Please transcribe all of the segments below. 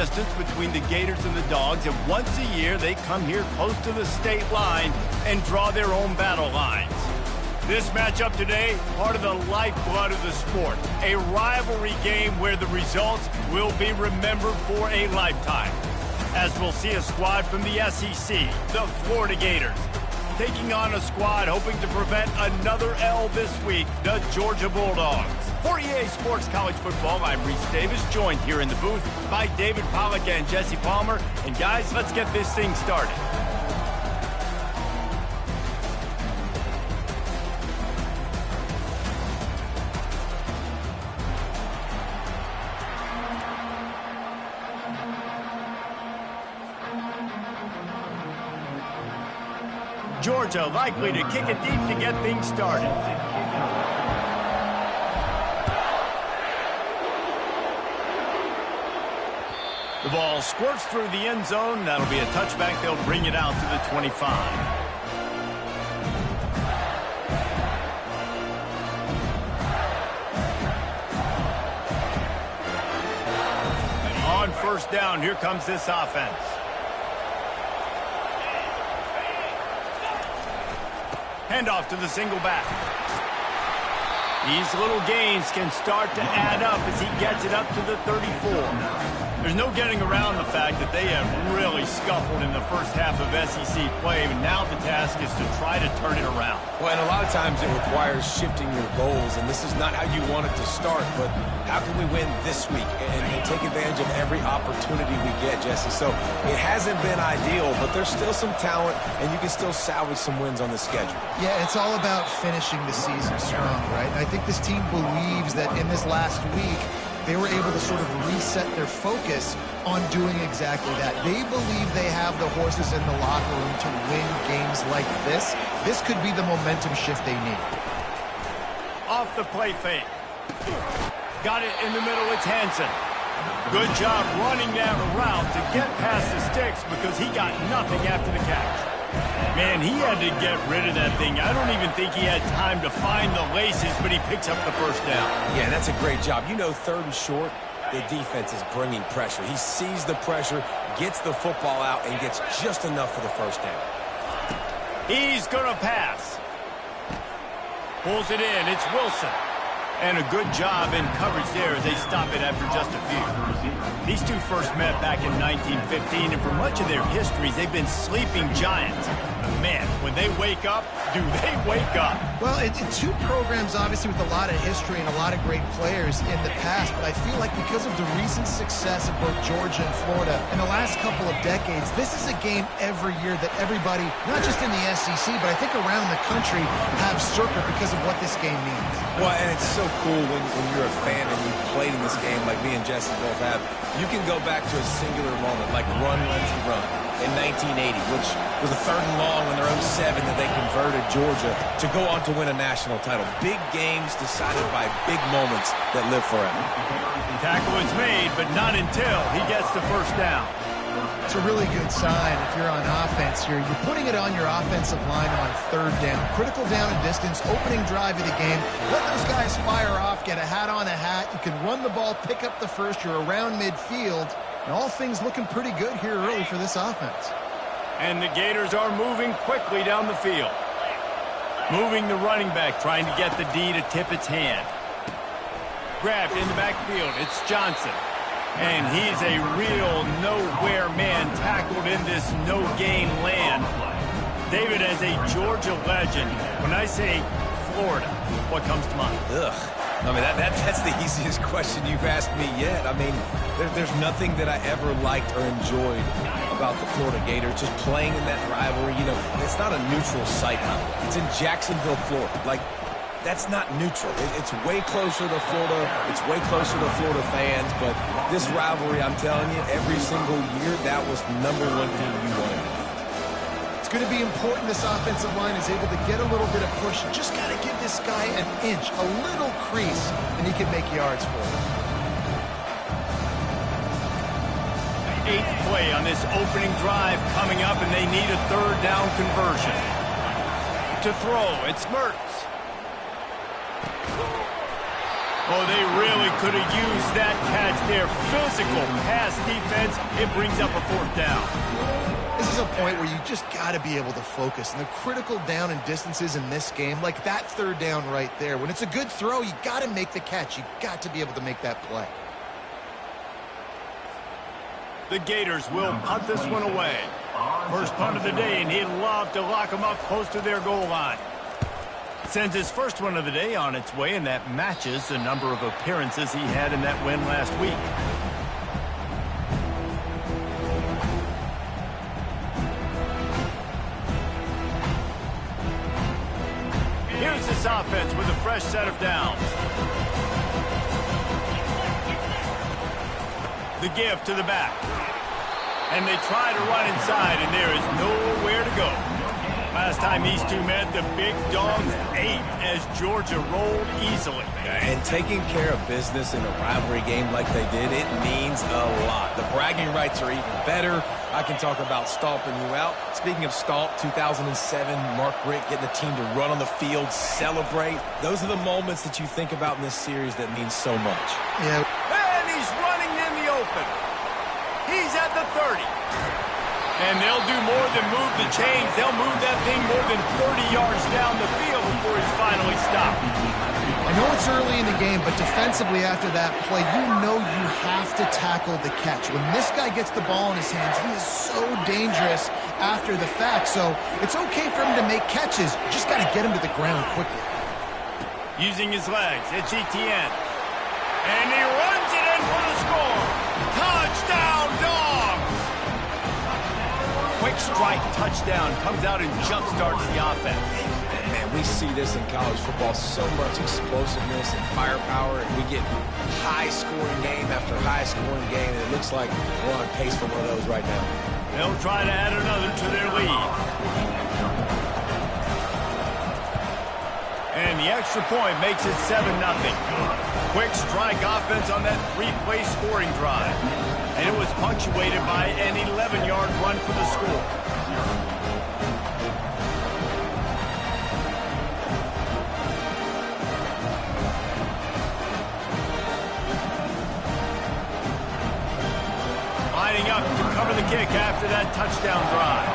distance between the Gators and the Dogs, and once a year they come here close to the state line and draw their own battle lines. This matchup today, part of the lifeblood of the sport. A rivalry game where the results will be remembered for a lifetime. As we'll see a squad from the SEC, the Florida Gators, taking on a squad hoping to prevent another L this week, the Georgia Bulldogs. For EA Sports College Football, I'm Reese Davis, joined here in the booth by David Pollack and Jesse Palmer. And guys, let's get this thing started. Georgia likely to kick it deep to get things started. The ball squirts through the end zone. That'll be a touchback. They'll bring it out to the 25. On first down, here comes this offense. Handoff to the single back. These little gains can start to add up as he gets it up to the 34. There's no getting around the fact that they have really scuffled in the first half of SEC play, and now the task is to try to turn it around. Well, and a lot of times it requires shifting your goals, and this is not how you want it to start, but how can we win this week and take advantage of every opportunity we get, Jesse? So it hasn't been ideal, but there's still some talent, and you can still salvage some wins on the schedule. Yeah, it's all about finishing the season strong, right? I think this team believes that in this last week, they were able to sort of reset their focus on doing exactly that. They believe they have the horses in the locker room to win games like this. This could be the momentum shift they need. Off the play fake. Got it in the middle. It's Hansen. Good job running that route to get past the sticks because he got nothing after the catch. Man, he had to get rid of that thing. I don't even think he had time to find the laces, but he picks up the first down. Yeah, that's a great job. You know, third and short, the defense is bringing pressure. He sees the pressure, gets the football out, and gets just enough for the first down. He's going to pass. Pulls it in. It's Wilson. And a good job in coverage there as they stop it after just a few. These two first met back in 1915, and for much of their histories, they've been sleeping giants. Man, when they wake up, do they wake up? Well, it's two programs, obviously, with a lot of history and a lot of great players in the past, but I feel like because of the recent success of both Georgia and Florida in the last couple of decades, this is a game every year that everybody, not just in the SEC, but I think around the country, have circled because of what this game means. Well, and it's so cool when you're a fan and you played in this game like me and Jesse both have. You can go back to a singular moment like Run, Lindsey, Run in 1980, which was a third and long in their own 7 that they converted Georgia to go on to win a national title. Big games decided by big moments that live forever. Tackle is made, but not until he gets the first down. It's a really good sign if you're on offense here. You're putting it on your offensive line on third down. Critical down and distance, opening drive of the game. Let those guys fire off, get a hat on a hat. You can run the ball, pick up the first. You're around midfield. And all things looking pretty good here early for this offense. And the Gators are moving quickly down the field. Moving the running back, trying to get the D to tip its hand. Grabbed in the backfield. It's Johnson. And he's a real nowhere man tackled in this no-gain land. David, as a Georgia legend, when I say Florida, what comes to mind? Ugh. I mean, that's the easiest question you've asked me yet. I mean, there's nothing that I ever liked or enjoyed about the Florida Gators. Just playing in that rivalry, you know, it's not a neutral site. It's in Jacksonville, Florida. Like, that's not neutral. It's way closer to Florida. It's way closer to Florida fans. But this rivalry, I'm telling you, every single year, that was the #1 team you wanted to beat. It's going to be important this offensive line is able to get a little bit of push. Just got to give this guy an inch, a little crease, and he can make yards for it. 8th play on this opening drive coming up, and they need a third down conversion. To throw, it's Mertz. Oh, they really could have used that catch there. Physical pass defense. It brings up a 4th down. This is a point where you just got to be able to focus. And the critical down and distances in this game, like that 3rd down right there. When it's a good throw, you got to make the catch. You got to be able to make that play. The Gators will punt this one away. First punt of the day, and he'd love to lock them up close to their goal line. Sends his first one of the day on its way, and that matches the number of appearances he had in that win last week. Here's this offense with a fresh set of downs. The give to the back. And they try to run inside, and there is nowhere to go. Last time these two met, the big dogs ate as Georgia rolled easily. And taking care of business in a rivalry game like they did, it means a lot. The bragging rights are even better. I can talk about stomping you out. Speaking of stomp, 2007, Mark Richt getting the team to run on the field, celebrate. Those are the moments that you think about in this series that mean so much. Yeah. And he's running in the open. He's at the 30. And they'll do more than move the chains. They'll move that thing more than 30 yards down the field before he's finally stopped. I know it's early in the game, but defensively after that play, you know you have to tackle the catch. When this guy gets the ball in his hands, he is so dangerous after the fact. So it's okay for him to make catches. You just got to get him to the ground quickly. Using his legs, it's Etienne. And he runs it in for the score. Touchdown, Dogs! Quick strike touchdown comes out and jump-starts the offense. Man, we see this in college football, so much explosiveness and firepower, and we get high-scoring game after high-scoring game, and it looks like we're on pace for one of those right now. They'll try to add another to their lead. And the extra point makes it 7-0. Quick strike offense on that 3-play scoring drive. And it was punctuated by an 11-yard run for the score. Lining up to cover the kick after that touchdown drive.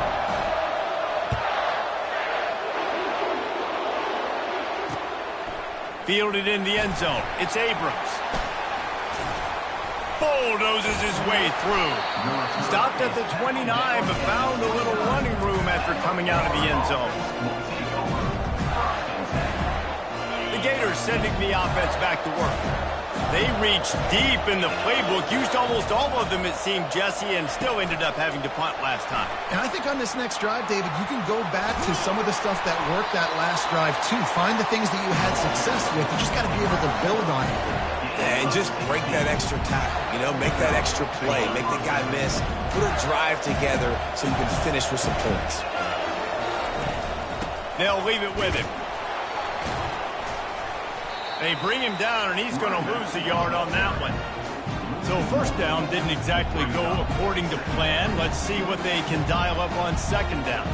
Fielded in the end zone. It's Abrams. Bulldozes his way through. Stopped at the 29, but found a little running room after coming out of the end zone. The Gators sending the offense back to work. They reached deep in the playbook, used almost all of them, it seemed, Jesse, and still ended up having to punt last time. And I think on this next drive, David, you can go back to some of the stuff that worked that last drive, too. Find the things that you had success with. You just got to be able to build on it. And just break that extra tackle, you know, make that extra play, make the guy miss, put a drive together so you can finish with some points. They'll leave it with him. They bring him down, and he's going to lose a yard on that one. So first down didn't exactly go according to plan. Let's see what they can dial up on second down.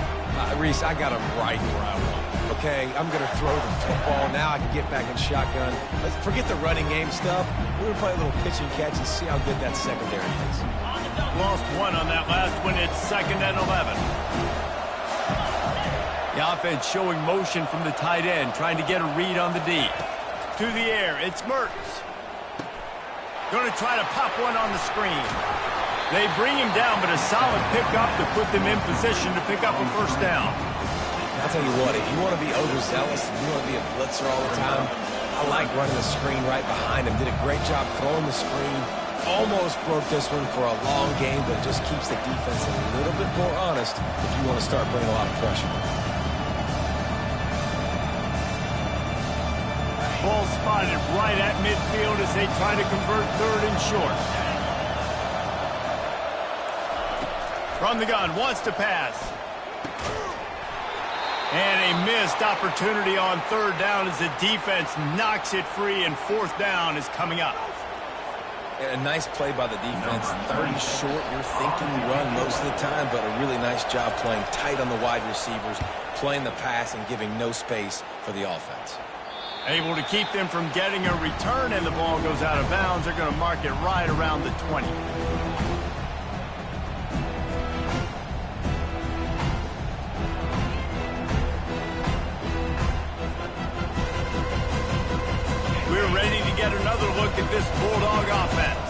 Reese, I got him right where I want. Okay, I'm going to throw the football. Now I can get back in shotgun. Let's forget the running game stuff. We're going to play a little pitch and catch and see how good that secondary is. Lost one on that last one. It's 2nd and 11. The offense showing motion from the tight end, trying to get a read on the D. To the air, it's Mertens. Going to try to pop one on the screen. They bring him down, but a solid pickup to put them in position to pick up a first down. I'll tell you what, if you want to be overzealous and you want to be a blitzer all the time, I like running the screen right behind him. Did a great job throwing the screen. Almost broke this one for a long game, but it just keeps the defense a little bit more honest if you want to start bringing a lot of pressure. Ball spotted right at midfield as they try to convert 3rd and short. From the gun, wants to pass. And a missed opportunity on 3rd down as the defense knocks it free, and 4th down is coming up. And a nice play by the defense. 30 short, you're thinking run most of the time, but a really nice job playing tight on the wide receivers, playing the pass and giving no space for the offense. Able to keep them from getting a return, and the ball goes out of bounds. They're going to mark it right around the 20. We're ready to get another look at this Bulldog offense.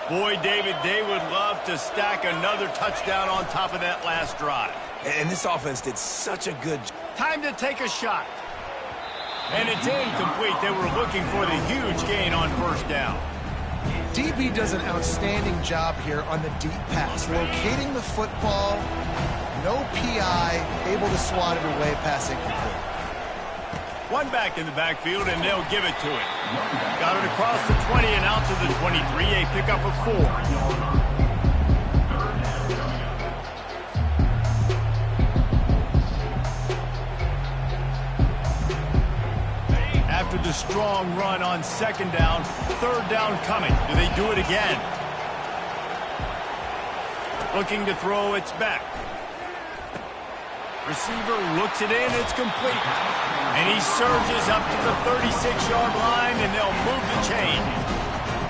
Boy, David, they would love to stack another touchdown on top of that last drive. And this offense did such a good job. Time to take a shot. And it's incomplete. They were looking for the huge gain on first down. DB does an outstanding job here on the deep pass, locating the football, no PI, able to swat it away, pass incomplete. One back in the backfield, and they'll give it to him. Got it across the 20 and out to the 23, a pickup of 4. After the strong run on second down, third down coming. Do they do it again? Looking to throw, it's back. Receiver looks it in, it's complete. And he surges up to the 36-yard line, and they'll move the chain.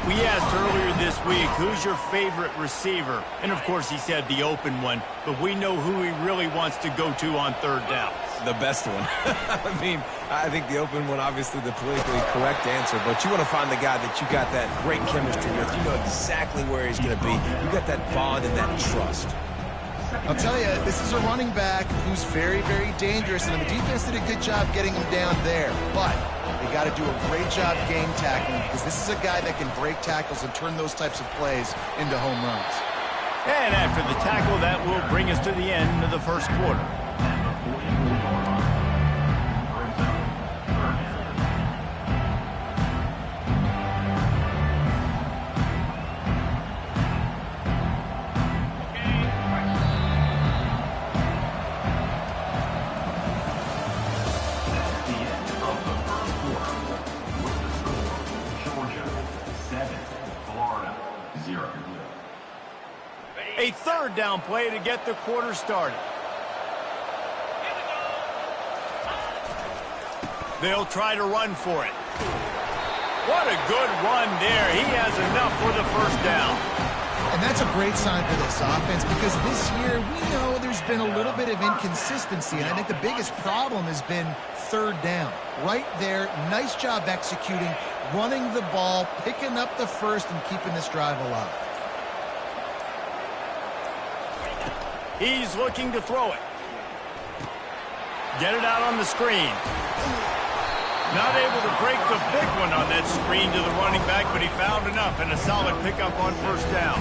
We asked earlier this week, who's your favorite receiver? And, of course, he said the open one, but we know who he really wants to go to on third down. The best one. I mean, I think the open one, obviously the politically correct answer, but you want to find the guy that you got that great chemistry with. You know exactly where he's going to be. You got that bond and that trust. I'll tell you, this is a running back who's very, very dangerous, and the defense did a good job getting him down there. But they got to do a great job game tackling, because this is a guy that can break tackles and turn those types of plays into home runs. And after the tackle, that will bring us to the end of the first quarter. A third down play to get the quarter started. They'll try to run for it. What a good run there. He has enough for the first down. And that's a great sign for this offense, because this year we know there's been a little bit of inconsistency, and I think the biggest problem has been third down. Right there, nice job executing, running the ball, picking up the first, and keeping this drive alive. He's looking to throw it. Get it out on the screen. Not able to break the big one on that screen to the running back, but he found enough and a solid pickup on first down.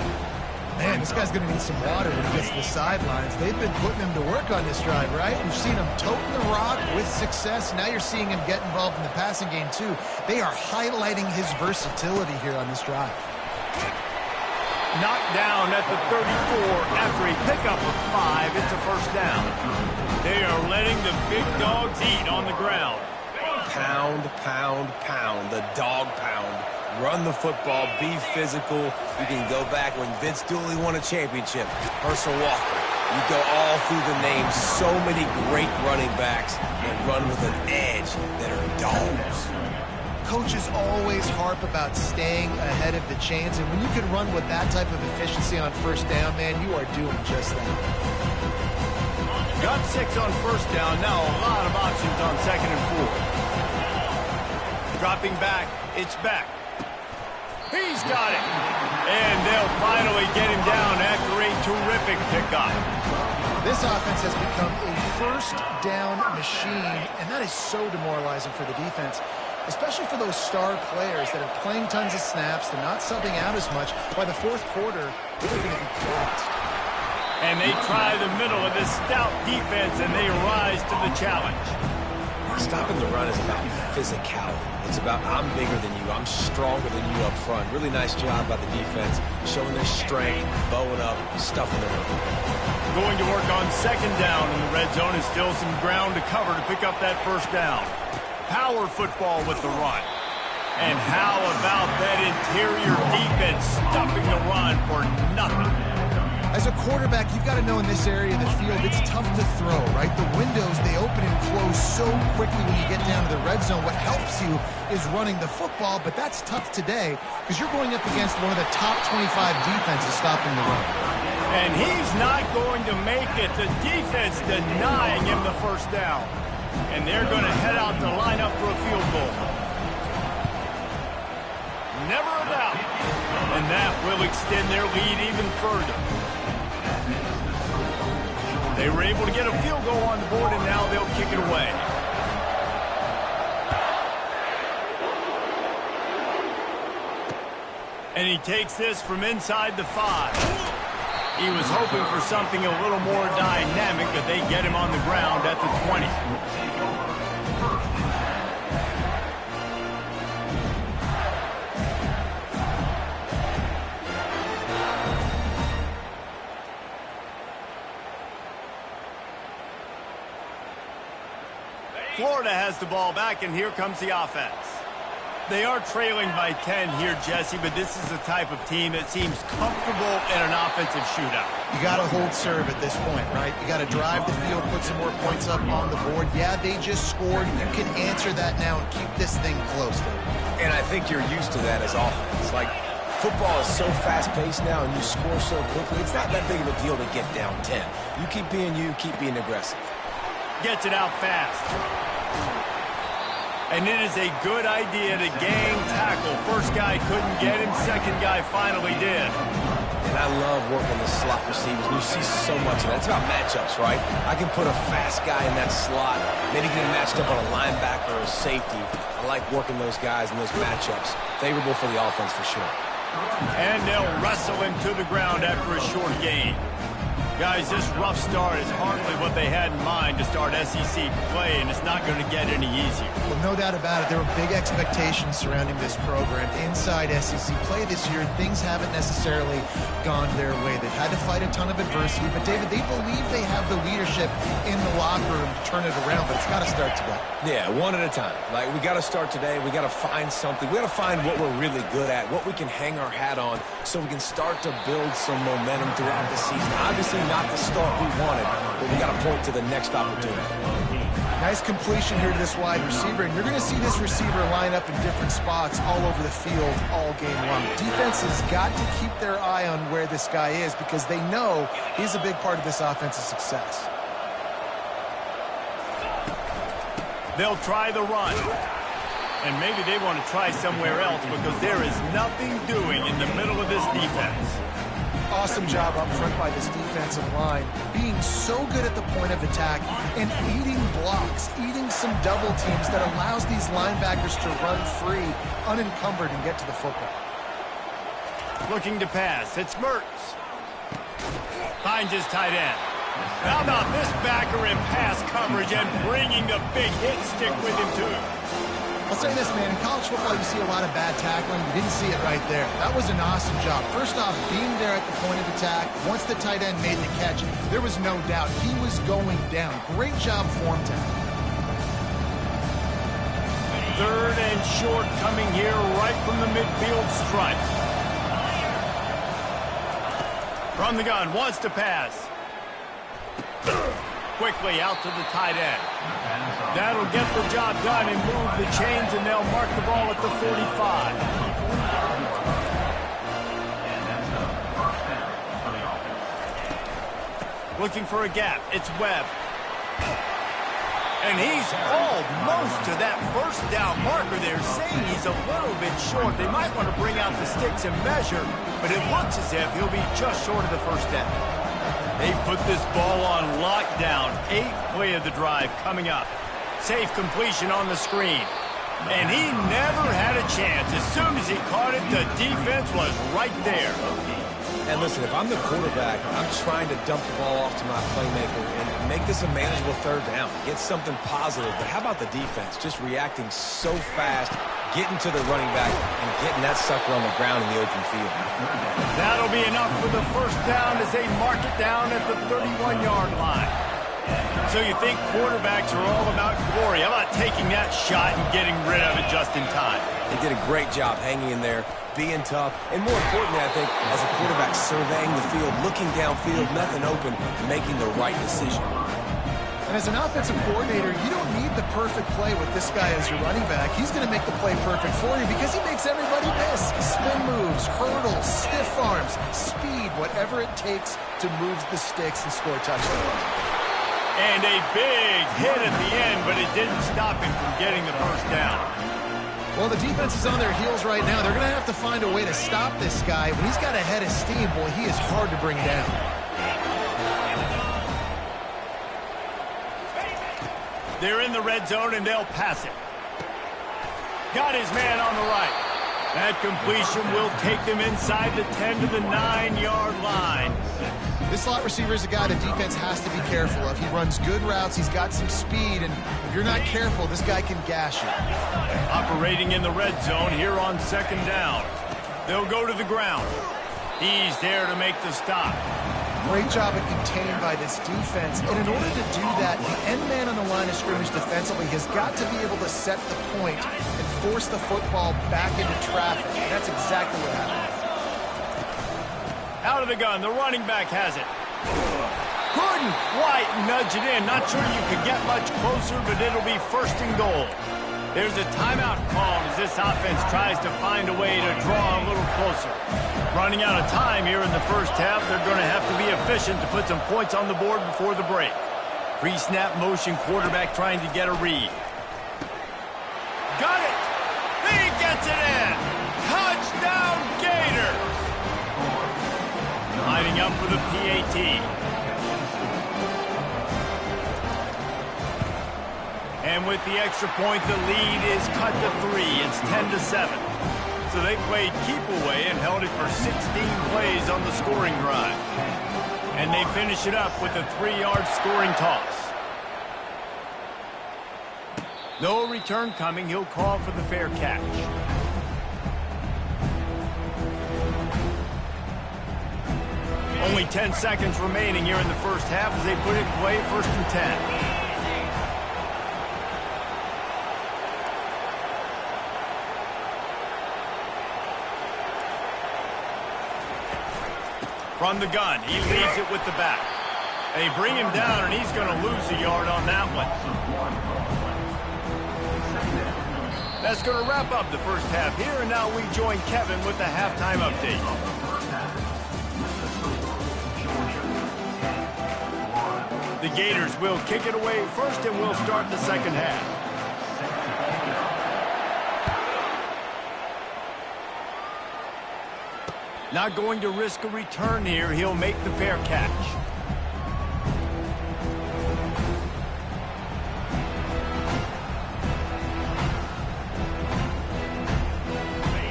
Man, this guy's going to need some water when he gets to the sidelines. They've been putting him to work on this drive, right? We've seen him toting the rock with success. Now you're seeing him get involved in the passing game, too. They are highlighting his versatility here on this drive. Knocked down at the 34 after a pickup of 5. It's a first down. They are letting the big dogs eat on the ground. Pound, pound, pound. The dog pound. Run the football. Be physical. You can go back when Vince Dooley won a championship. Herschel Walker. You go all through the names. So many great running backs that run with an edge that are dogs. Coaches always harp about staying ahead of the chains, and when you can run with that type of efficiency on first down, man, you are doing just that. Got 6 on first down. Now a lot of options on second and 4. Dropping back. It's back. He's got it. And they'll finally get him down after a terrific pickup. This offense has become a first down machine, and that is so demoralizing for the defense, especially for those star players that are playing tons of snaps. They're not subbing out as much. By the fourth quarter, they're going to be close. And they try the middle of this stout defense, and they rise to the challenge. Stopping the run is about physicality. It's about I'm bigger than you. I'm stronger than you up front. Really nice job by the defense, showing their strength, bowing up, stuffing the run. Going to work on second down in the red zone, is still some ground to cover to pick up that first down. Power football with the run. And how about that interior defense stuffing the run for nothing? I As a quarterback, you've got to know in this area of the field, it's tough to throw, right? The windows, they open and close so quickly when you get down to the red zone. What helps you is running the football, but that's tough today because you're going up against one of the top 25 defenses stopping the run. And he's not going to make it. The defense denying him the first down. And they're going to head out to line up for a field goal. Never a doubt. And that will extend their lead even further. They were able to get a field goal on the board, and now they'll kick it away. And he takes this from inside the 5. He was hoping for something a little more dynamic, but they get him on the ground at the 20. Florida has the ball back, and here comes the offense. They are trailing by 10 here, Jesse, but this is the type of team that seems comfortable in an offensive shootout. You got to hold serve at this point, right? You got to drive the field, put some more points up on the board. Yeah, they just scored. You can answer that now and keep this thing close, though. And I think you're used to that as offense. Like, football is so fast-paced now, and you score so quickly. It's not that big of a deal to get down 10. You keep being you, keep being aggressive. Gets it out fast. And it is a good idea to gang tackle. First guy couldn't get him. Second guy finally did. And I love working the slot receivers. You see so much of that. It's about matchups, right? I can put a fast guy in that slot, maybe get him matched up on a linebacker or a safety. I like working those guys in those matchups. Favorable for the offense for sure. And they'll wrestle him to the ground after a short gain. Guys, this rough start is hardly what they had in mind to start SEC play, and it's not going to get any easier. Well, no doubt about it. There were big expectations surrounding this program. Inside SEC play this year, things haven't necessarily gone their way. They've had to fight a ton of adversity, but, David, they believe they have the leadership in the locker room to turn it around, but it's got to start today. Yeah, one at a time. Like, we got to start today. We got to find something. We got to find what we're really good at, what we can hang our hat on so we can start to build some momentum throughout the season. Obviously, not the start we wanted, but we got to point to the next opportunity. Nice completion here to this wide receiver, and you're going to see this receiver line up in different spots all over the field all game long. Defense has got to keep their eye on where this guy is because they know he's a big part of this offensive success. They'll try the run. And maybe they want to try somewhere else because there is nothing doing in the middle of this defense. Awesome job up front by this defensive line, being so good at the point of attack and eating blocks, eating some double teams that allows these linebackers to run free, unencumbered, and get to the football. Looking to pass. It's Mertz. Finds his tight end. How about this backer in pass coverage and bringing the big hit stick with him, too? I'll say this, man, in college football you see a lot of bad tackling. You didn't see it right there. That was an awesome job. First off, being there at the point of attack, once the tight end made the catch, there was no doubt he was going down. Great job form tackle. Third and short coming here right from the midfield stripe. From the gun, wants to pass. Quickly out to the tight end. That'll get the job done and move the chains, and they'll mark the ball at the 45. Looking for a gap. It's Webb. And he's almost to that first down marker there, saying he's a little bit short. They might want to bring out the sticks and measure, but it looks as if he'll be just short of the first down. They put this ball on lockdown. 8th play of the drive coming up. Safe completion on the screen. And he never had a chance. As soon as he caught it, the defense was right there. And listen, if I'm the quarterback, I'm trying to dump the ball off to my playmaker and make this a manageable third down. Get something positive. But how about the defense? Just reacting so fast, getting to the running back, and getting that sucker on the ground in the open field. That'll be enough for the first down as they mark it down at the 31-yard line. So you think quarterbacks are all about glory. How about taking that shot and getting rid of it just in time? They did a great job hanging in there, being tough, and more importantly, I think, as a quarterback, surveying the field, looking downfield, nothing open, and making the right decision. And as an offensive coordinator, you don't need the perfect play with this guy as your running back. He's going to make the play perfect for you because he makes everybody miss. Spin moves, hurdles, stiff arms, speed, whatever it takes to move the sticks and score touchdowns. And a big hit at the end, but it didn't stop him from getting the first down. Well, the defense is on their heels right now. They're going to have to find a way to stop this guy. When he's got a head of steam, boy, he is hard to bring down. They're in the red zone, and they'll pass it. Got his man on the right. That completion will take them inside the 10 to the 9-yard line. This slot receiver is a guy the defense has to be careful of. He runs good routes. He's got some speed, and if you're not careful, this guy can gash you. Operating in the red zone here on second down. They'll go to the ground. He's there to make the stop. Great job of contained by this defense. And in order to do that, the end man on the line of scrimmage defensively has got to be able to set the point and force the football back into traffic. And that's exactly what happened. Out of the gun, the running back has it. Couldn't quite nudge it in. Not sure you could get much closer, but it'll be first and goal. There's a timeout called as this offense tries to find a way to draw a little closer. Running out of time here in the first half, they're going to have to be efficient to put some points on the board before the break. Pre-snap motion quarterback trying to get a read. Got it! He gets it in! Touchdown Gator! Lining up for the PAT. And with the extra point, the lead is cut to 3. It's 10-7. So they played keep away and held it for 16 plays on the scoring drive. And they finish it up with a 3-yard scoring toss. No return coming. He'll call for the fair catch. Only 10 seconds remaining here in the first half as they put it in play, 1st and 10. From the gun, he leaves it with the back. They bring him down, and he's going to lose a yard on that one. That's going to wrap up the first half here, and now we join Kevin with the halftime update. The Gators will kick it away first, and we'll start the second half. Not going to risk a return here. He'll make the fair catch.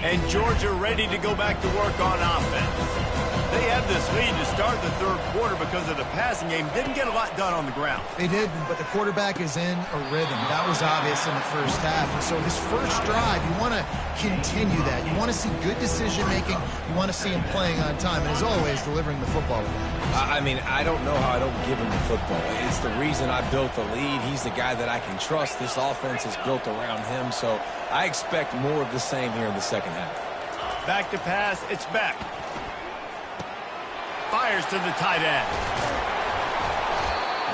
And Georgia ready to go back to work on offense. They had this lead to start the third quarter because of the passing game. Didn't get a lot done on the ground. They did, but the quarterback is in a rhythm. That was obvious in the first half. And so his first drive, you want to continue that. You want to see good decision-making. You want to see him playing on time. And as always, delivering the football. I mean, I don't know how I don't give him the football. It's the reason I built the lead. He's the guy that I can trust. This offense is built around him. So I expect more of the same here in the second half. Back to pass. It's back. Fires to the tight end.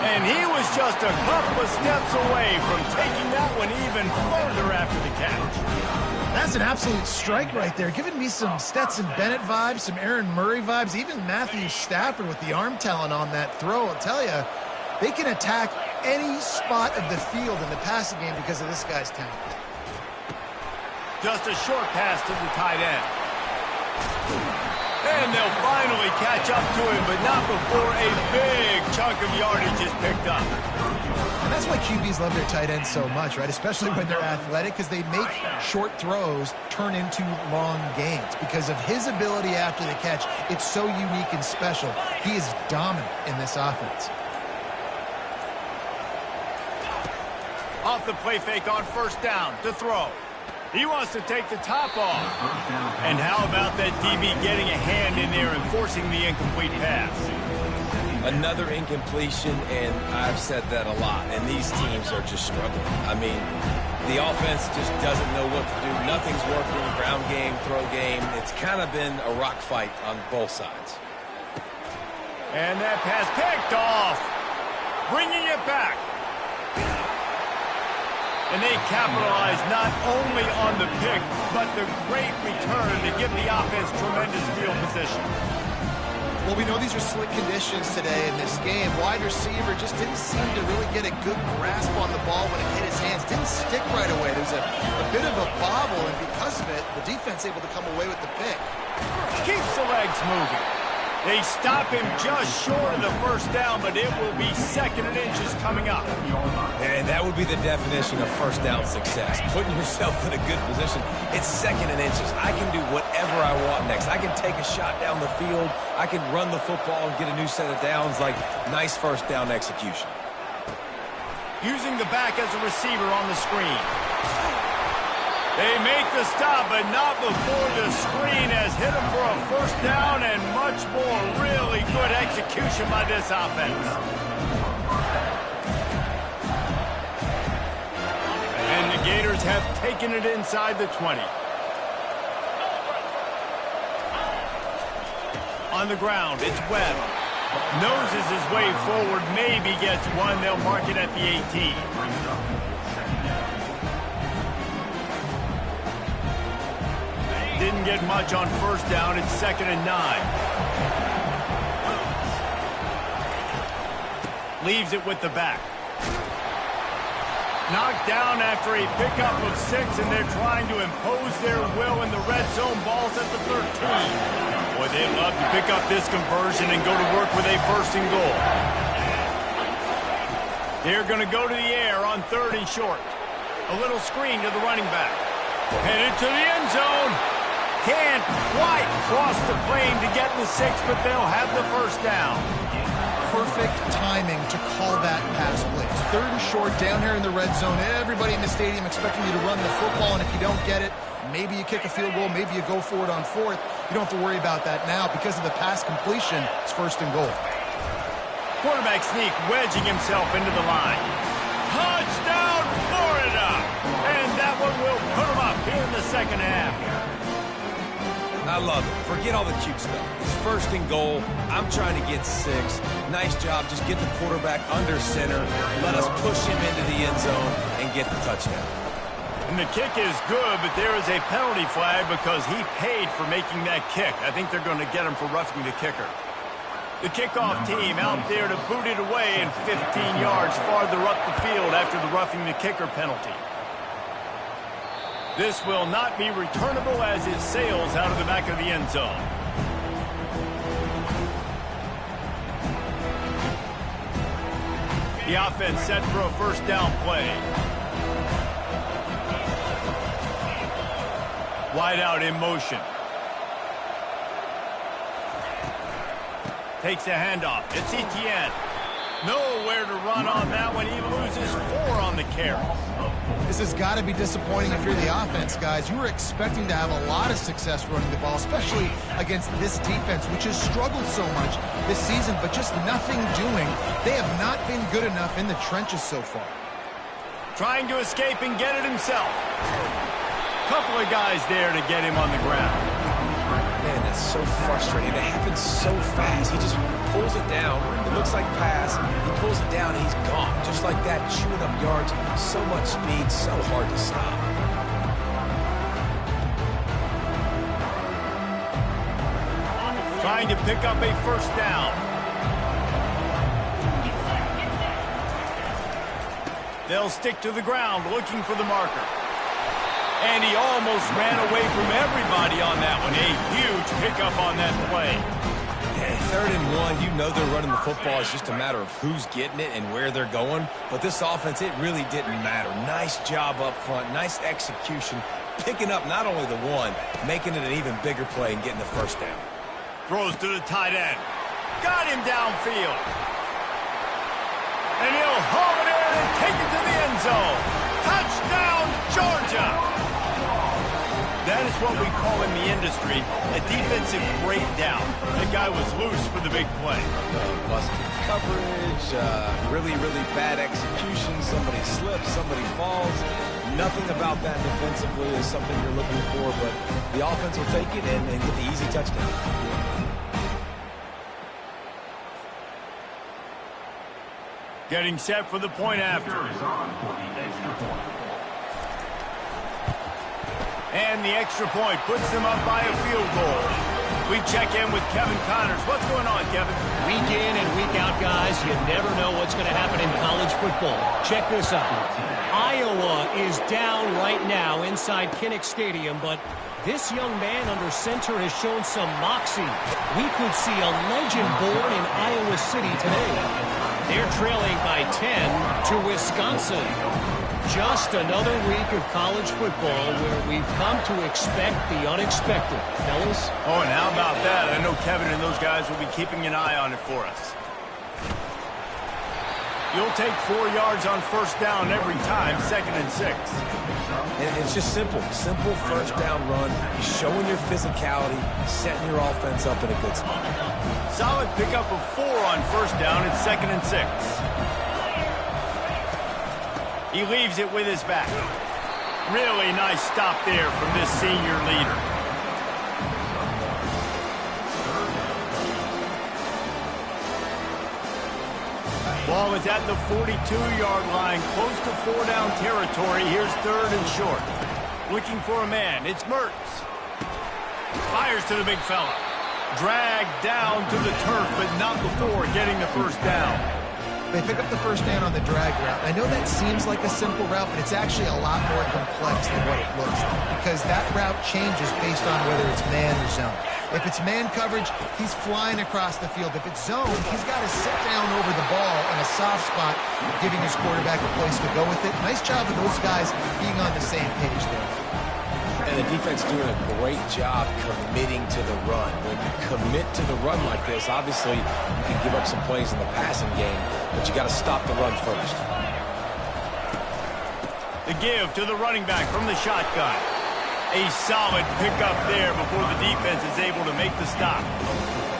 And he was just a couple of steps away from taking that one even further after the catch. That's an absolute strike right there. Giving me some Stetson Bennett vibes, some Aaron Murray vibes, even Matthew Stafford with the arm talent on that throw. I'll tell you, they can attack any spot of the field in the passing game because of this guy's talent. Just a short pass to the tight end. And they'll finally catch up to him, but not before a big chunk of yardage is picked up. And that's why QBs love their tight ends so much, right? Especially when they're athletic, because they make short throws turn into long gains. Because of his ability after the catch, it's so unique and special. He is dominant in this offense. Off the play fake on first down to throw. He wants to take the top off. And how about that DB getting a hand in there and forcing the incomplete pass? Another incompletion, and I've said that a lot, and these teams are just struggling. I mean, the offense just doesn't know what to do. Nothing's working. Ground game, throw game. It's kind of been a rock fight on both sides. And that pass picked off. Bringing it back. And they capitalize not only on the pick, but the great return to give the offense tremendous field position. Well, we know these are slick conditions today in this game. Wide receiver just didn't seem to really get a good grasp on the ball when it hit his hands. Didn't stick right away. There was a bit of a bobble, and because of it, the defense able to come away with the pick. Keeps the legs moving. They stop him just short of the first down, but it will be 2nd and inches coming up. And that would be the definition of first down success. Putting yourself in a good position. It's 2nd and inches. I can do whatever I want next. I can take a shot down the field. I can run the football and get a new set of downs. Like, nice first down execution. Using the back as a receiver on the screen. They make the stop, but not before the screen has hit them for a first down, and much more really good execution by this offense. And the Gators have taken it inside the 20. On the ground, it's Webb. Noses his way forward, maybe gets one. They'll mark it at the 18. Didn't get much on first down. It's 2nd and 9. Leaves it with the back. Knocked down after a pickup of 6, and they're trying to impose their will in the red zone. Ball's at the 13. Boy, they love to pick up this conversion and go to work with a 1st and goal. They're going to go to the air on 3rd and short. A little screen to the running back. Headed to the end zone. Can't quite cross the plane to get the 6, but they'll have the first down. Perfect timing to call that pass plays. 3rd and short down here in the red zone. Everybody in the stadium expecting you to run the football, and if you don't get it, maybe you kick a field goal, maybe you go for it on 4th. You don't have to worry about that now. Because of the pass completion, it's 1st and goal. Quarterback sneak wedging himself into the line. Touchdown, Florida! And that one will put them up here in the 2nd half. I love it. Forget all the cute stuff. It's 1st and goal. I'm trying to get 6. Nice job. Just get the quarterback under center. Let us push him into the end zone and get the touchdown. And the kick is good, but there is a penalty flag because he paid for making that kick. I think they're going to get him for roughing the kicker. The kickoff team out there to boot it away and 15 yards farther up the field after the roughing the kicker penalty. This will not be returnable as it sails out of the back of the end zone. The offense set for a first down play. Wide out in motion. Takes a handoff. It's Etienne. Nowhere to run on that one. He loses 4 on the carry. This has got to be disappointing if you're the offense, guys. You were expecting to have a lot of success running the ball, especially against this defense, which has struggled so much this season, but just nothing doing. They have not been good enough in the trenches so far. Trying to escape and get it himself. Couple of guys there to get him on the ground. Man, that's so frustrating. It happens so fast. He just pulls it down. It looks like pass. He pulls it down, and he's gone. Just like that, chewing up yards. So much speed, so hard to stop. Trying to pick up a first down. They'll stick to the ground, looking for the marker. And he almost ran away from everybody on that one. A huge pickup on that play. Yeah, 3rd and 1, you know they're running the football. It's just a matter of who's getting it and where they're going. But this offense, it really didn't matter. Nice job up front, nice execution. Picking up not only the 1, making it an even bigger play and getting the first down. Throws to the tight end. Got him downfield. And he'll haul it in and take it to the end zone. Touchdown, Georgia! That That is what we call in the industry a defensive breakdown. That guy was loose for the big play. Busted coverage, really bad execution. Somebody slips, somebody falls. Nothing about that defensively is something you're looking for, but the offense will take it and get the easy touchdown. Getting set for the point after. And the extra point puts them up by a field goal. We check in with Kevin Connors. What's going on, Kevin? Week in and week out, guys, you never know what's going to happen in college football. Check this out. Iowa is down right now inside Kinnick Stadium, but this young man under center has shown some moxie. We could see a legend born in Iowa City today. They're trailing by 10 to Wisconsin. Just another week of college football where we've come to expect the unexpected. Fellas? Oh, and how about that? I know Kevin and those guys will be keeping an eye on it for us. You'll take 4 yards on first down every time, 2nd and 6. And it's just simple. Simple first down run, showing your physicality, setting your offense up in a good spot. Solid pickup of 4 on first down. It's 2nd and 6. He leaves it with his back. Really nice stop there from this senior leader. Ball is at the 42-yard line, close to 4-down territory. Here's 3rd and short. Looking for a man. It's Mertz. Fires to the big fella. Dragged down to the turf, but not before getting the first down. They pick up the first down on the drag route. I know that seems like a simple route, but it's actually a lot more complex than what it looks like because that route changes based on whether it's man or zone. If it's man coverage, he's flying across the field. If it's zone, he's got to sit down over the ball in a soft spot, giving his quarterback a place to go with it. Nice job of those guys being on the same page there. And the defense doing a great job committing to the run. When you commit to the run like this, obviously you can give up some plays in the passing game, but you got to stop the run first. The give to the running back from the shotgun. A solid pickup there before the defense is able to make the stop.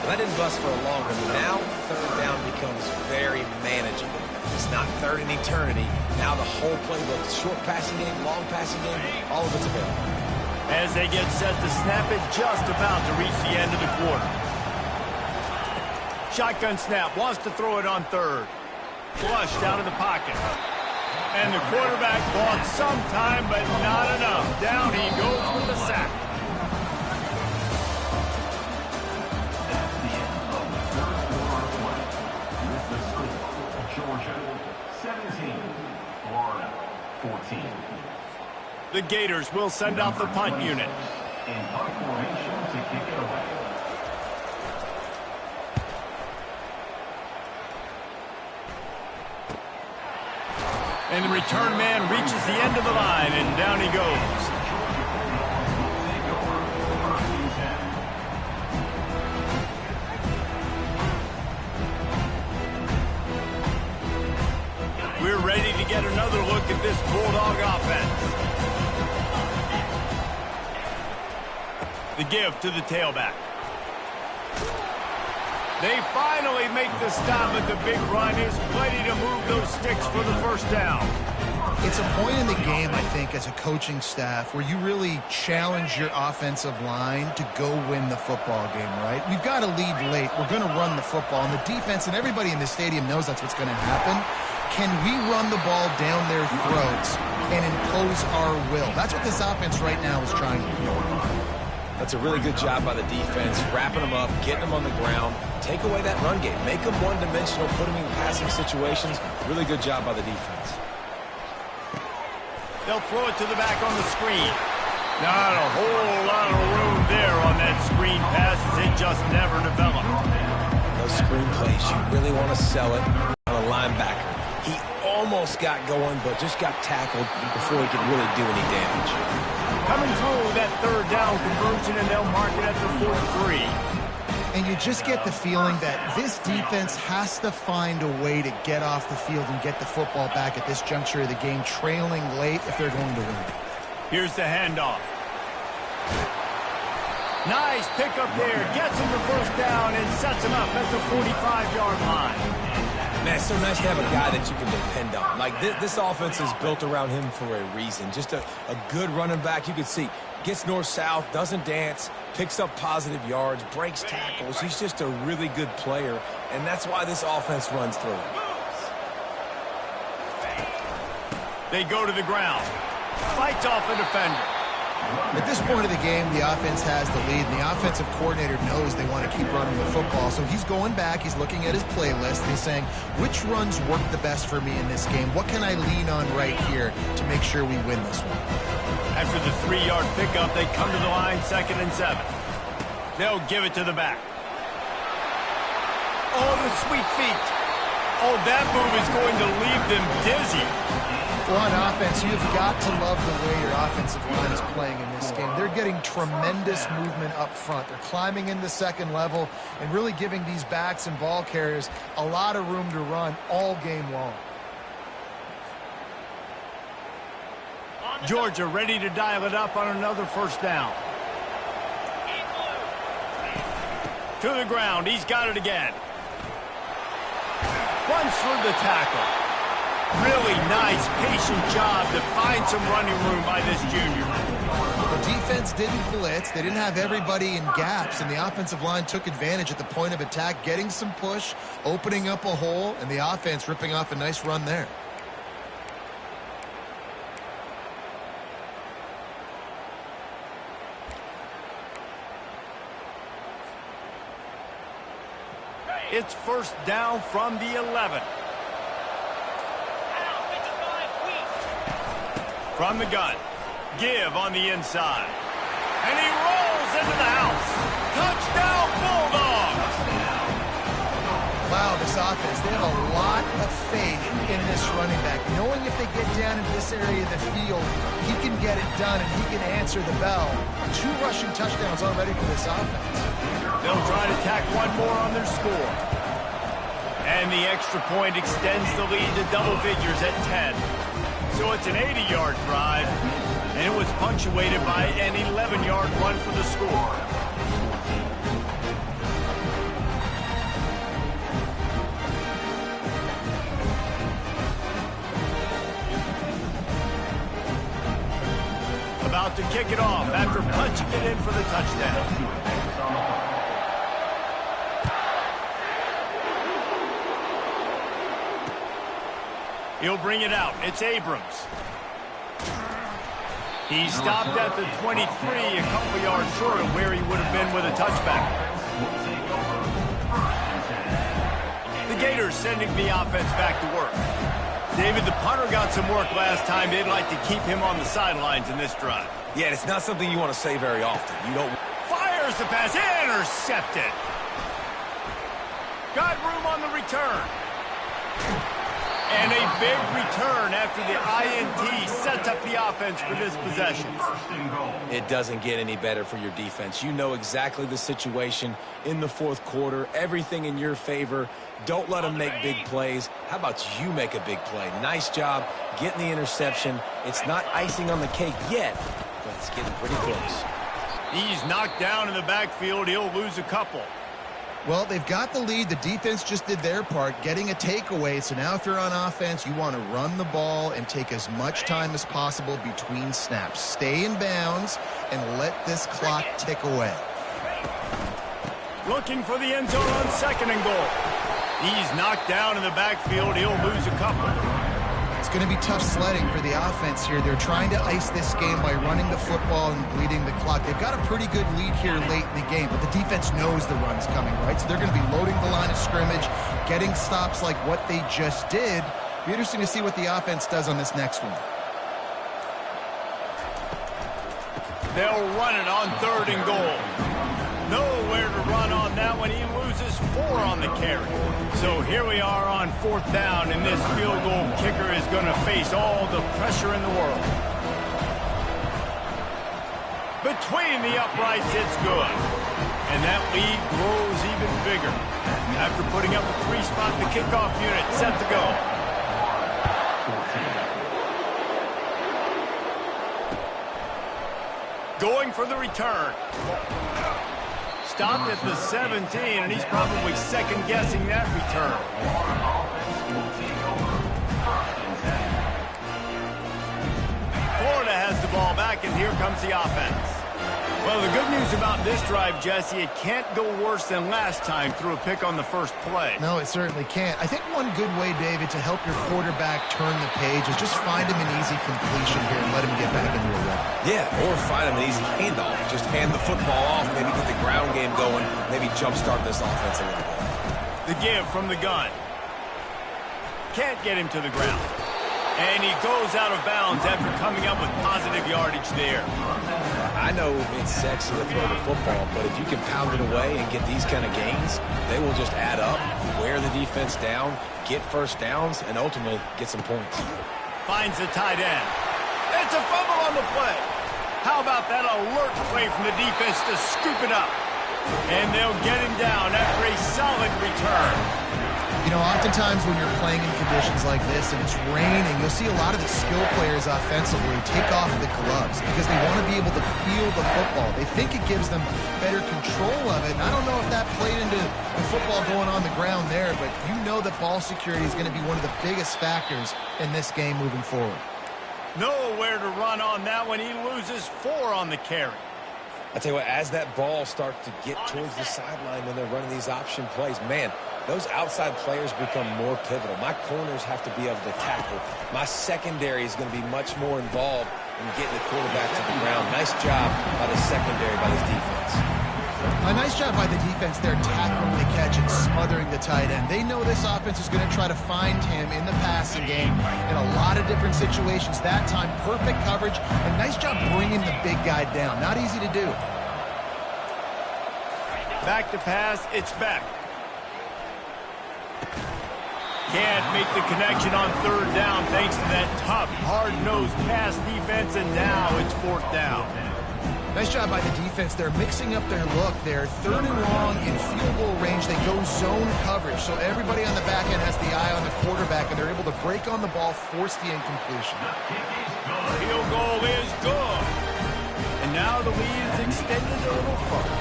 That didn't bust for a long one. Now 3rd down becomes very manageable. It's not 3rd and eternity. Now the whole playbook, short passing game, long passing game, all of it's available. As they get set to snap it, just about to reach the end of the quarter. Shotgun snap, wants to throw it on 3rd. Flushed out of the pocket. And the quarterback bought some time, but not enough. Down he goes with the sack. That's the end of the 3rd quarter play. With the score, Georgia 17, Florida 14. The Gators will send out the punt unit. In punt formation to kick it away. And the return man reaches the end of the line, and down he goes. We're ready to get another look at this Bulldog offense. The give to the tailback. They finally make the stop, but the big run is plenty to move those sticks for the first down. It's a point in the game, I think, as a coaching staff, where you really challenge your offensive line to go win the football game, right? We've got to lead late. We're going to run the football. And the defense and everybody in the stadium knows that's what's going to happen. Can we run the ball down their throats and impose our will? That's what this offense right now is trying to do. That's a really good job by the defense, wrapping them up, getting them on the ground. Take away that run game. Make them one-dimensional, put them in passing situations. Really good job by the defense. They'll throw it to the back on the screen. Not a whole lot of room there on that screen pass as it just never developed. Those screen plays, you really want to sell it on a linebacker. He almost got going, but just got tackled before he could really do any damage. Coming through that 3rd down conversion, and they'll mark it at the 43. And you just get the feeling that this defense has to find a way to get off the field and get the football back at this juncture of the game, trailing late if they're going to win. Here's the handoff. Nice pickup there. Gets him the first down and sets him up at the 45-yard line. Man, it's so nice to have a guy that you can depend on. Like, this offense is built around him for a reason. Just a good running back. You can see, gets north-south, doesn't dance, picks up positive yards, breaks tackles. He's just a really good player, and that's why this offense runs through him. They go to the ground. Fights off a defender. At this point of the game, the offense has the lead, and the offensive coordinator knows they want to keep running the football. So he's going back, he's looking at his playlist, and he's saying, which runs work the best for me in this game? What can I lean on right here to make sure we win this one? After the 3-yard pickup, they come to the line, 2nd and 7. They'll give it to the back. Oh, the sweet feet. Oh, that move is going to leave them dizzy. Well, on offense, you've got to love the way your offensive line is playing in this game. They're getting tremendous movement up front. They're climbing into second level and really giving these backs and ball carriers a lot of room to run all game long. Georgia ready to dial it up on another first down. To the ground. He's got it again. Runs through the tackle. Really nice, patient job to find some running room by this junior. The defense didn't blitz. They didn't have everybody in gaps, and the offensive line took advantage at the point of attack, getting some push, opening up a hole, and the offense ripping off a nice run there. It's first down from the 11. From the gun. Give on the inside. And he rolls into the house. Touchdown, Bulldogs! Wow, this offense, they have a lot of faith in this running back. Knowing if they get down in this area of the field, he can get it done and he can answer the bell. 2 rushing touchdowns already for this offense. They'll try to tack one more on their score. And the extra point extends the lead to double figures at 10. So it's an 80-yard drive, and it was punctuated by an 11-yard run for the score. About to kick it off after punching it in for the touchdown. He'll bring it out. It's Abrams. He stopped at the 23, a couple yards short of where he would have been with a touchback. The Gators sending the offense back to work. David, the punter got some work last time. They'd like to keep him on the sidelines in this drive. Yeah, it's not something you want to say very often. You don't... Fires the pass. Intercepted. Got room on the return. And a big return after the INT sets up the offense for this possession. It doesn't get any better for your defense. You know exactly the situation in the 4th quarter. Everything in your favor. Don't let them make big plays. How about you make a big play? Nice job getting the interception. It's not icing on the cake yet, but it's getting pretty close. He's knocked down in the backfield. He'll lose a couple. Well, they've got the lead. The defense just did their part, getting a takeaway. So now if you're on offense, you want to run the ball and take as much time as possible between snaps. Stay in bounds and let this clock tick away. Looking for the end zone on 2nd and goal. He's knocked down in the backfield. He'll lose a couple. It's going to be tough sledding for the offense here. They're trying to ice this game by running the football and bleeding the clock. They've got a pretty good lead here late in the game, but the defense knows the run's coming, right? So they're going to be loading the line of scrimmage, getting stops like what they just did. Be interesting to see what the offense does on this next one. They'll run it on 3rd and goal. Nowhere to run on that one. He loses 4 on the carry. So here we are on 4th down, and this field goal kicker is going to face all the pressure in the world. Between the uprights, it's good. And that lead grows even bigger. After putting up a 3-spot, the kickoff unit set to go. Going for the return. Stopped at the 17, and he's probably second-guessing that return. Florida has the ball back, and here comes the offense. Well, the good news about this drive, Jesse, it can't go worse than last time through a pick on the first play. No, it certainly can't. I think one good way, David, to help your quarterback turn the page is just find him an easy completion here and let him get back into a run. Yeah, or find him an easy handoff. Just hand the football off, maybe get the ground game going, maybe jumpstart this offense a little bit. The give from the gun. Can't get him to the ground. And he goes out of bounds after coming up with positive yardage there. I know it's sexy to throw the football, but if you can pound it away and get these kind of gains, they will just add up, wear the defense down, get first downs, and ultimately get some points. Finds the tight end. It's a fumble on the play. How about that alert play from the defense to scoop it up? And they'll get him down after a solid return. You know, oftentimes when you're playing in conditions like this and it's raining, you'll see a lot of the skill players offensively take off the gloves because they want to be able to feel the football. They think it gives them better control of it. And I don't know if that played into the football going on the ground there, but you know that ball security is going to be one of the biggest factors in this game moving forward. Nowhere to run on that one. He loses 4 on the carry. I tell you what, as that ball starts to get towards the sideline when they're running these option plays, man, those outside players become more pivotal. My corners have to be able to tackle. My secondary is going to be much more involved in getting the quarterback to the ground. Nice job by the secondary, by this defense. A nice job by the defense there tackling the catch and smothering the tight end. They know this offense is going to try to find him in the passing game in a lot of different situations. That time, perfect coverage, and nice job bringing the big guy down. Not easy to do. Back to pass, it's back. Can't make the connection on third down thanks to that tough, hard-nosed pass defense, and now it's 4th down. Nice job by the defense. They're mixing up their look. They're 3rd and long in field goal range. They go zone coverage, so everybody on the back end has the eye on the quarterback, and they're able to break on the ball, force the incompletion. Field goal is good. And now the lead is extended a little further.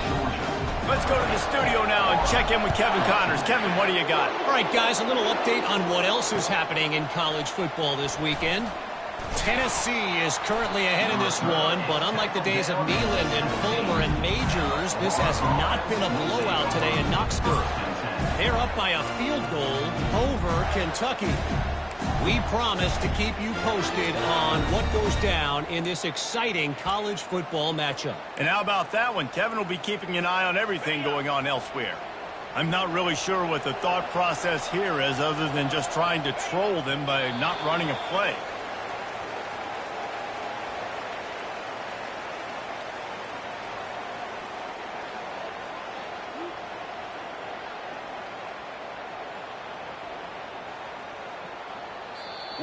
Let's go to the studio now and check in with Kevin Connors. Kevin, what do you got? All right, guys, a little update on what else is happening in college football this weekend. Tennessee is currently ahead in this one, but unlike the days of Neyland and Fulmer and Majors, this has not been a blowout today in Knoxville. They're up by a field goal over Kentucky. We promise to keep you posted on what goes down in this exciting college football matchup. And how about that one? Kevin will be keeping an eye on everything going on elsewhere. I'm not really sure what the thought process here is other than just trying to troll them by not running a play.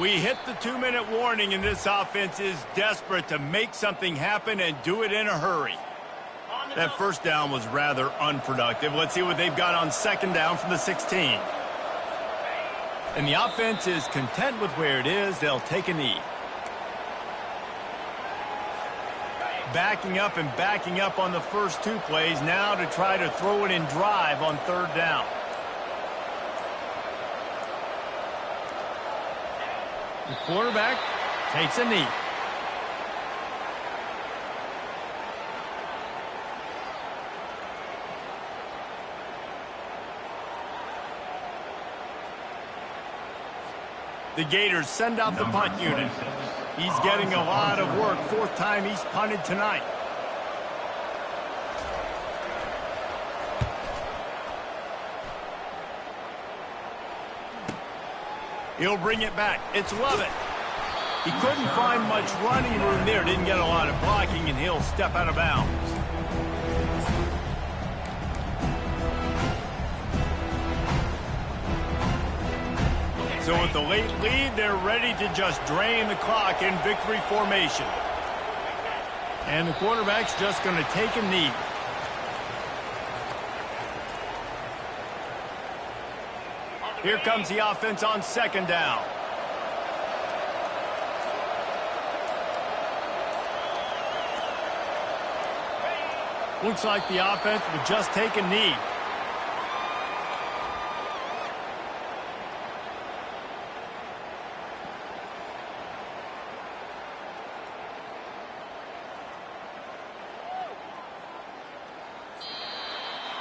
We hit the 2-minute warning, and this offense is desperate to make something happen and do it in a hurry. That first down was rather unproductive. Let's see what they've got on 2nd down from the 16. And the offense is content with where it is. They'll take a knee. Backing up and backing up on the first 2 plays now to try to throw it in drive on 3rd down. The quarterback takes a knee. The Gators send out the punt unit. He's getting a lot of work. 4th time he's punted tonight. He'll bring it back. It's Lovett. He couldn't find much running room there. Didn't get a lot of blocking, and he'll step out of bounds. So with the late lead, they're ready to just drain the clock in victory formation. And the quarterback's just going to take a knee. Here comes the offense on 2nd down. Looks like the offense will just take a knee.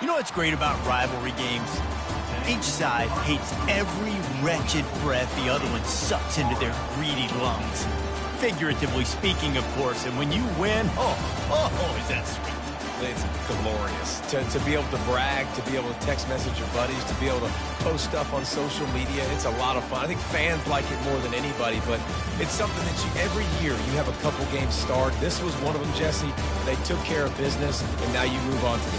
You know what's great about rivalry games? Each side hates every wretched breath the other one sucks into their greedy lungs. Figuratively speaking, of course, and when you win, oh, is that sweet. It's glorious. To be able to brag, to be able to text message your buddies, to be able to post stuff on social media, it's a lot of fun. I think fans like it more than anybody, but it's something that every year you have a couple games start. This was one of them, Jesse. They took care of business, and now you move on to the